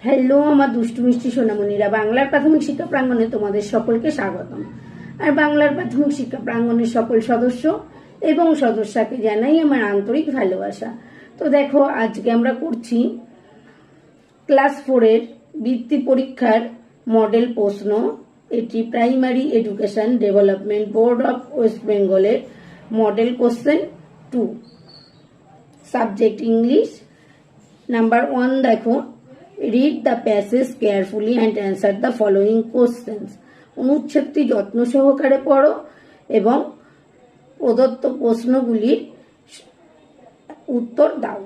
Hello আমার দুষ্টু মিষ্টি সোনামণিরা, বাংলার প্রাথমিক শিক্ষা প্রাঙ্গণে তোমাদের সকলকে স্বাগতম। আর বাংলার প্রাথমিক শিক্ষা প্রাঙ্গণের সকল সদস্য এবং সদস্যকে জানাই আমার আন্তরিক ভালোবাসা। তো দেখো, আজকে আমরা করছি ক্লাস 4-এর বৃত্তি পরীক্ষার মডেল প্রশ্ন। এটি primary education development board of west বেঙ্গলের model question 2, subject English. Number 1 দেখো, read the passage carefully and answer the following questions. অনুচ্ছেদটি যত্ন সহকারে পড়ো এবং প্রদত্ত প্রশ্নগুলির উত্তর দাও।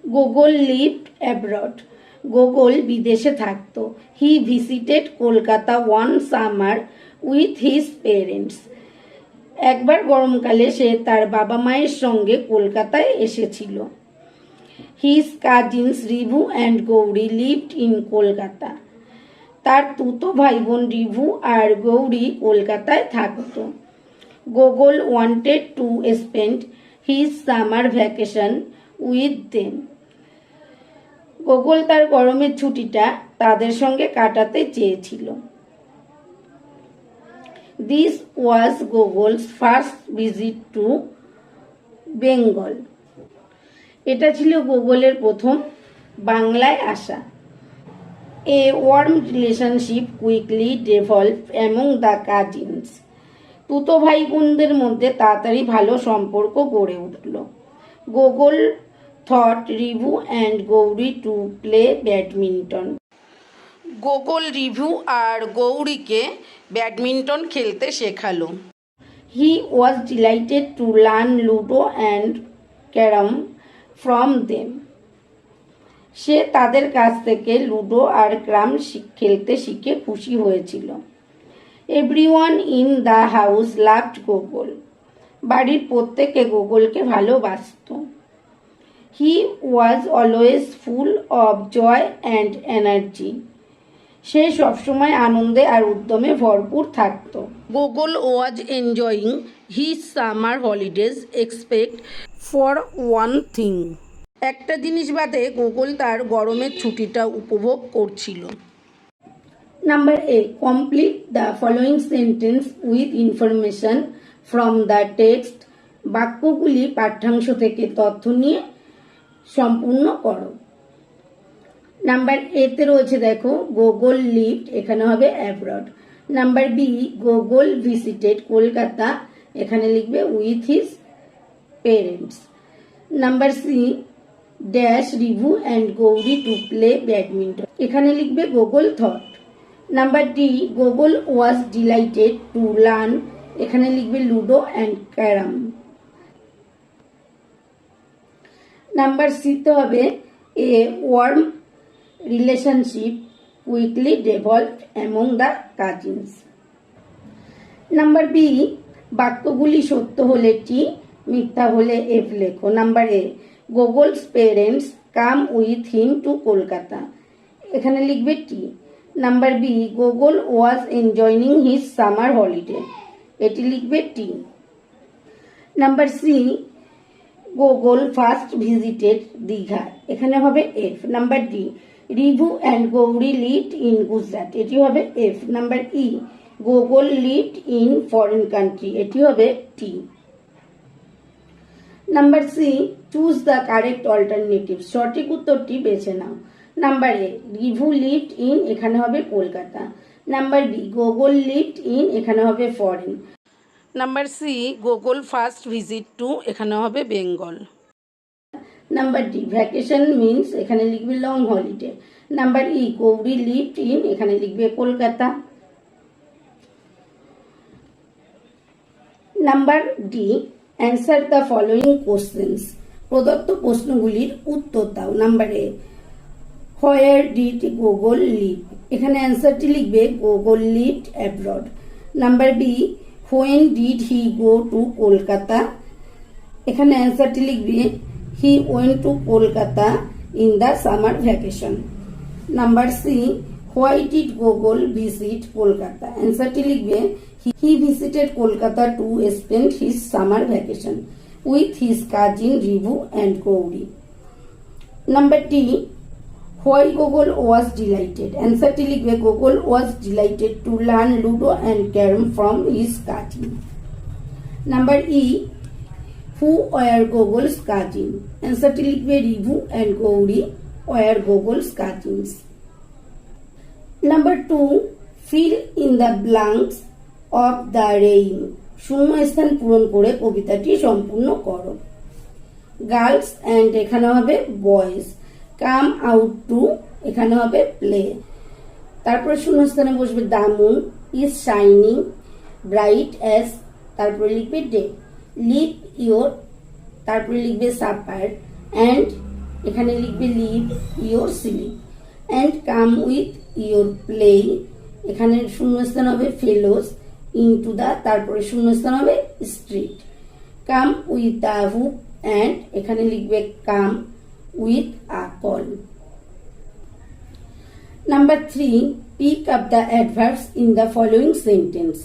Gogol lived abroad. গোগল বিদেশে থাকতো। হি visited Kolkata one summer with his parents. একবার গরমকালে সে তার বাবা মায়ের সঙ্গে কলকাতায় এসেছিল। His cousins Rivu and Gauri lived in Kolkata. তার তুতো ভাই বোন রিভু আর গৌরী কলকাতায় থাকতো। Gogol wanted to spend his summer vacation with them. Gogol তার গরমের ছুটিটা তাদের সঙ্গে কাটাতে চেয়েছিল। This was Gogol's first visit to Bengal. এটা ছিল গোগলের প্রথম বাংলায় আসা। A warm relationship quickly develop among the cousins. তুতো ভাই বোনদের মধ্যে তাড়াতাড়ি ভালো সম্পর্ক গড়ে উঠল। Gogol thought Rivu and Gauri to play badminton. Gogol Rivu আর গৌরীকে ব্যাডমিন্টন খেলতে শেখালো। He was delighted to learn ludo and carrom from them. সে তাদের কাছ থেকে লুডো আর ক্যারাম খেলতে শিখে খুশি হয়েছিল। Everyone in the house loved Gogol. বাড়ির প্রত্যেকে গোগলকে ভালোবাসত। He was always full of joy and energy. সে সবসময় আনন্দে আর উদ্যমে ভরপুর থাকত। Gogol was enjoying his summer holidays expect for one thing. একটা জিনিস বাদে গোগল তার গরমের ছুটিটা উপভোগ করছিল। Number a, complete the following sentence with information from the text. বাক্যগুলি পাঠ্যাংশ থেকে তথ্য নিয়ে সম্পূর্ণ করো। নাম্বার এতে রয়েছে দেখো, গোগল লিভড, এখানে হবে abroad. Number b, Gogol visited Kolkata, এখানে লিখবে with his parents. Number c, dash Rivu and Gauri to play badminton, এখানে লিখবে Gogol thought. Number d, Gogol was delighted to learn, এখানে লিখবে লুডো অ্যান্ড ক্যারাম। নাম্বার সিতে হবে a warm relationship quickly developed among the cousins. Number b, বাক্যগুলি সত্য হলে t, মিথ্যা হলে এফ লেখো। Number a, Gogol's parents come with him to Kolkata, এখানে লিখবে t. Number b, Gogol was enjoying his summer holiday, এটি লিখবে t. Number C, Gogol first visited Digha, এখানে হবে f. Number d, Rivu and Gauri lived in Gujarat, এটি হবে f. Number e, Gogol lived in foreign country, এটি হবে t. Number c, choose the correct alternative, সঠিক উত্তরটি বেছে নাও। Number a, Rivu lived in, এখানে হবে Kolkata. Number b, Gogol lived in, এখানে হবে foreign. Number C, Gogol first visit to, এখানে হবে Bengal. Number D, vacation means, এখানে লিখবে long holiday. Number E, Gouri lived in, এখানে লিখবে Kolkata. Number D, answer the following questions, প্রদত্ত প্রশ্নগুলির উত্তর দাও। Number A, where did Gogol live, এখানে অ্যান্সারটি লিখবে Gogol lived abroad. Number B, when did he go to Kolkata, এখানে অ্যান্সারটি লিখবে he went to Kolkata in the summer vacation. Number C, why did Gogol visit Kolkata, অ্যান্সারটি লিখবে he visited Kolkata to spend his summer vacation with his cousin Rivu and Gauri. Number d, why Gogol was delighted, অ্যান্সারটি লিখবে Gogol was delighted to learn ludo and carrom from his cousin. Number e, who were Gogol's cousin, অ্যান্সারটি লিখবে Rivu and Gauri were Gogol's cousins. Number 2, fill in the blanks of the rain, শূন্যস্থান পূরণ করে কবিতাটি সম্পূর্ণ করো। গার্লস অ্যান্ড এখানে হবে বয়েজ, কাম আউট টু এখানে হবে প্লে, তারপরে শূন্যস্থানে বসবে the moon is shining bright as, তারপরে লিখবে ডে, লিভ ইয়োর, তারপরে লিখবে সাপার অ্যান্ড এখানে লিখবে leave your sleep, and come with your play, এখানে শূন্যস্থান হবে ফেলোস ইনটু দ্য, তারপরে শূন্যস্থান হবে street, come with the hook and এখানে লিখবে come with a call. Number 3, pick up the adverbs in the following sentence,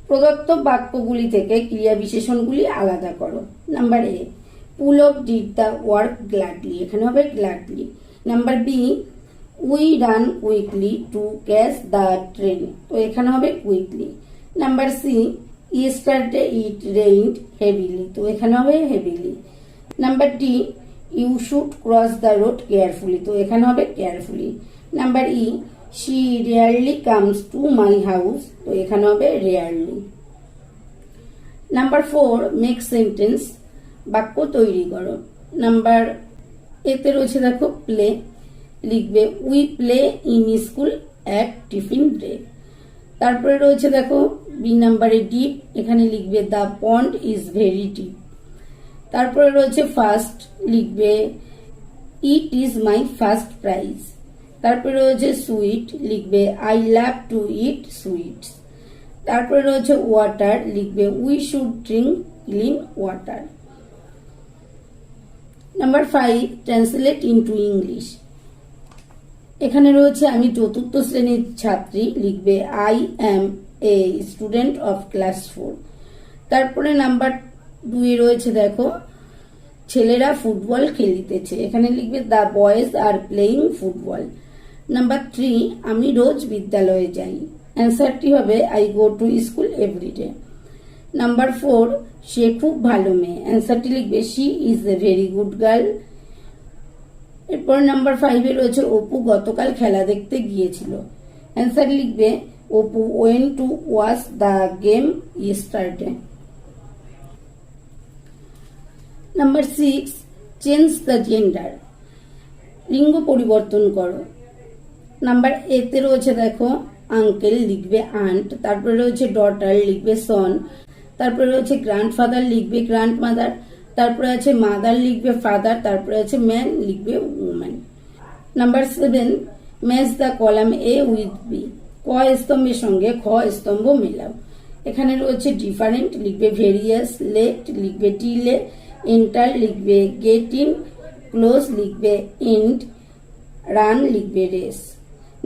প্রদত্ত বাক্যগুলি থেকে ক্রিয়া বিশেষণগুলি আলাদা করো। Number A, Pulak did the work gladly, এখানে হবে gladly. Number B, we ran quickly to catch the train, তো এখানে হবে quickly. Number C, yesterday it rained heavily, তো এখানে হবে heavily. Number D, you should cross the road carefully, তো এখানে হবে carefully. Number E, she rarely comes to my house, তো এখানে হবে রেয়ারলি। নাম্বার 4, মেক সেন্টেন্স, বাক্য তৈরি করো। নাম্বার এতে রয়েছে দেখো প্লে, লিখবে we play in school at tiffin break. তারপরে রয়েছে দেখো বি নাম্বারে ডিপ, এখানে লিখবে the pond is very deep. তারপরে রয়েছে ফার্স্ট, লিখবে it is my first prize. তারপরে রয়েছে সুইট, লিখবে I love to eat sweets. তারপরে রয়েছে ওয়াটার, লিখবে we should drink clean water. Number 5, translate into English, এখানে রয়েছে আমি 4th শ্রেণীর ছাত্রী, লিখবে I am a student of class 4। তারপরে নাম্বার 2 রয়েছে দেখো ছেলেরা ফুটবল খেলিতেছে, এখানে লিখবে the boys are playing football. Number 3, আমি রোজ বিদ্যালয়ে যাই, অ্যান্সারটি হবে I go to school every day. Number 4, সে খুব ভালো মেয়ে, অ্যান্সারটি লিখবে she is a very good girl. এরপর নাম্বার 5 রয়েছে অপু গতকাল খেলা দেখতে গিয়েছিল, অ্যান্সার লিখবে Apu went to watch the game yesterday. Number 6, change the gender, লিঙ্গ পরিবর্তন করো। নাম্বার এতে রয়েছে দেখো আঙ্কেল, লিখবে আন্ট। তারপরে রয়েছে ডটার, লিখবে সন। তারপরে রয়েছে গ্র্যান্ডফাদার, লিখবে গ্র্যান্ডমাদার। তারপরে আছে মাদার, লিখবে ফাদার। তারপরে আছে ম্যান, লিখবে woman. Number 7, match the column A with B, ক স্তম্ভের সঙ্গে খ স্তম্ভ মেলাও। এখানে রয়েছে ডিফারেন্ট, লিখবে ভেরিয়াস। লেট, লিখবে টিলে। এন্টার, লিখবে গেট ইন। ক্লোজ, লিখবে এন্ড। রান, লিখবে race.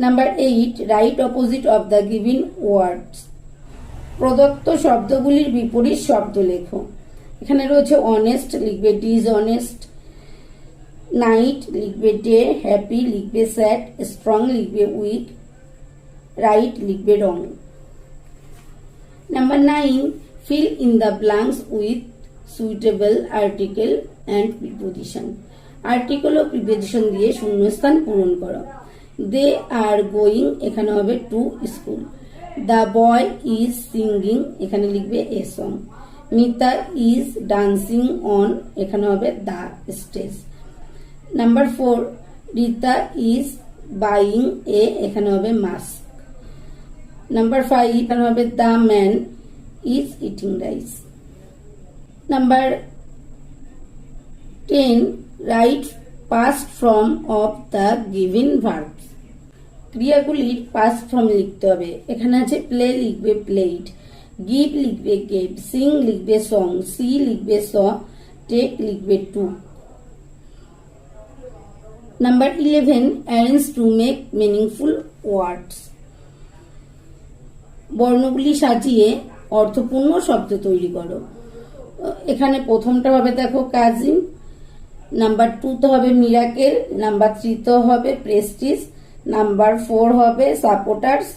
Number 8, write opposite of the given words, প্রদত্ত শব্দগুলির বিপরীত শব্দ লেখো। এখানে রয়েছে অনেস্ট, লিখবে ডিসঅনেস্ট। নাইট, লিখবে ডে। হ্যাপি, লিখবে স্যাড। স্ট্রং, লিখবে উইক। রাইট, লিখবে wrong. Number 9, fill in the blanks with suitable article and preposition, article ও প্রিপোজিশন দিয়ে শূন্যস্থান পূরণ করো। দে আর গোয়িং, এখানে হবে to school. The boy is singing, এখানে লিখবে a song. Mita is dancing on, এখানে হবে the stage. Number 4, Rita is buying a, এখানে হবে মাস্ক। নাম্বার 5, এখানে হবে the man is eating rice. Number 10, write past form of the given verbs, ক্রিয়াগুলির past form লিখতে হবে। এখানে আছে প্লে, লিখবে প্লেড। গিভ, লিখবে গেভ। সিং, লিখবে সং। সি, লিখবে স। টেক, লিখবে took. Number 11, arrange to make meaningful ওয়ার্ডস, বর্ণগুলি সাজিয়ে অর্থপূর্ণ শব্দ তৈরি করো। এখানে প্রথমটা হবে দেখো কাজিন, নাম্বার 2 তো হবে মিরাকেল, নাম্বার 3 তো হবে প্রেস্টিজ, নাম্বার 4 হবে সাপোর্টার্স,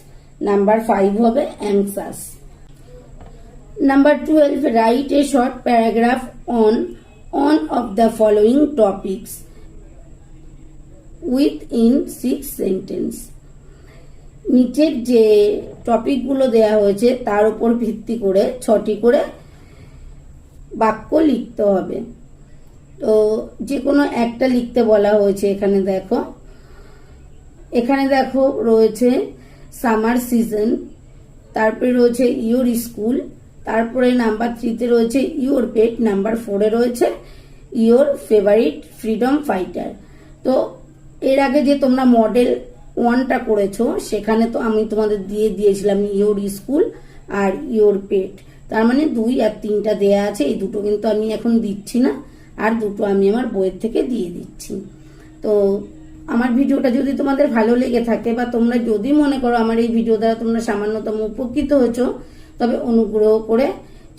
নাম্বার 5 হবে anxious. Number 12, write a short paragraph on of the following topics within 6 sentence. নিচের যে টপিকগুলো দেয়া হয়েছে তার উপর ভিত্তি করে 6টি করে বাক্য লিখতে হবে। তো যে কোনো একটা লিখতে বলা হয়েছে। এখানে দেখো রয়েছে সামার সিজন, তারপরে রয়েছে ইউর স্কুল, তারপরে নাম্বার 3-তে রয়েছে ইউর পেট, নাম্বার 4-এ রয়েছে ইউর ফেভারিট ফ্রিডম ফাইটার। তো এর আগে যে তোমরা মডেল 1টা করেছো সেখানে তো আমি তোমাদের দিয়েছিলাম ইউর স্কুল আর ইউর পেট, তার মানে 2 আর 3টা দেয়া আছে। এই দুটো কিন্তু আমি এখন দিচ্ছি না, আর দুটো আমি আমার বইয়ের থেকে দিয়ে দিচ্ছি। তো আমার ভিডিওটা যদি তোমাদের ভালো লেগে থাকে বা তোমরা যদি মনে করো আমার এই ভিডিও দ্বারা তোমরা সামান্যতম উপকৃত হয়েছো, তবে অনুগ্রহ করে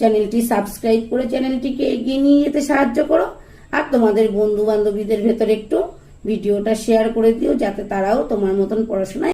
চ্যানেলটি সাবস্ক্রাইব করে চ্যানেলটিকে এগিয়ে নিয়ে যেতে সাহায্য করো। আর তোমাদের বন্ধু বান্ধবীদের ভেতরে একটু ভিডিওটা শেয়ার করে দিও, যাতে তারাও তোমার মতন পড়াশোনায়